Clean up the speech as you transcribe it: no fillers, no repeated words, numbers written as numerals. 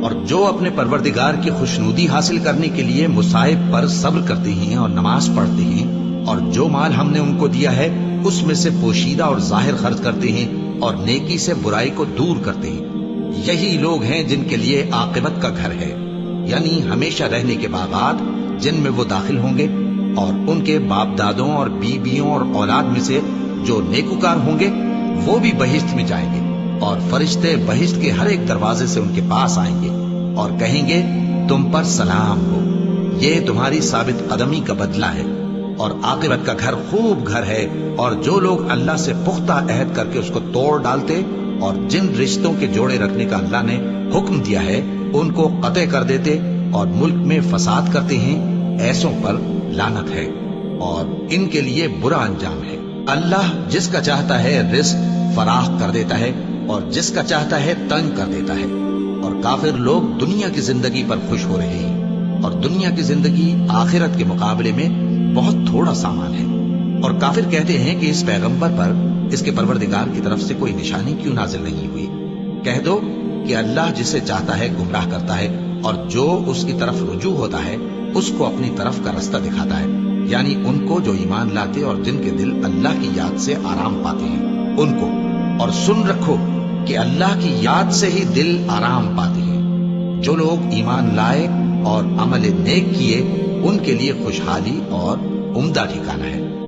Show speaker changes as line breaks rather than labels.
اور جو اپنے پروردگار کی خوشنودی حاصل کرنے کے لیے مصائب پر صبر کرتے ہیں اور نماز پڑھتے ہیں، اور جو مال ہم نے ان کو دیا ہے اس میں سے پوشیدہ اور ظاہر خرچ کرتے ہیں اور نیکی سے برائی کو دور کرتے ہیں، یہی لوگ ہیں جن کے لیے عاقبت کا گھر ہے، یعنی ہمیشہ رہنے کے باغات جن میں وہ داخل ہوں گے، اور ان کے باپ دادوں اور بیویوں اور اولاد میں سے جو نیکوکار ہوں گے وہ بھی بہشت میں جائیں گے، اور فرشتے بہشت کے ہر ایک دروازے سے ان کے پاس آئیں گے اور کہیں گے تم پر سلام ہو، یہ تمہاری ثابت قدمی کا بدلہ ہے، اور عاقبت کا گھر خوب گھر ہے۔ اور جو لوگ اللہ سے پختہ عہد کر کے اس کو توڑ ڈالتے اور جن رشتوں کے جوڑے رکھنے کا اللہ نے حکم دیا ہے ان کو قطع کر دیتے اور ملک میں فساد کرتے ہیں، ایسوں پر لعنت ہے اور ان کے لیے برا انجام ہے۔ اللہ جس کا چاہتا ہے رزق فراخ کر دیتا ہے اور جس کا چاہتا ہے تنگ کر دیتا ہے، اور کافر لوگ دنیا کی زندگی پر خوش ہو رہے ہیں، اور دنیا کی زندگی آخرت کے مقابلے میں بہت تھوڑا سامان ہے۔ اور کافر کہتے ہیں کہ اس پیغمبر پر اس کے پروردگار کی طرف سے کوئی نشانی کیوں نازل نہیں ہوئی؟ کہہ دو کہ اللہ جسے چاہتا ہے گمراہ کرتا ہے، اور جو اس کی طرف رجوع ہوتا ہے اس کو اپنی طرف کا رستہ دکھاتا ہے، یعنی ان کو جو ایمان لاتے اور جن کے دل اللہ کی یاد سے آرام پاتے ہیں ان کو۔ اور سن رکھو کہ اللہ کی یاد سے ہی دل آرام پاتے ہیں۔ جو لوگ ایمان لائے اور عمل نیک کیے ان کے لیے خوشحالی اور عمدہ ٹھکانہ ہے۔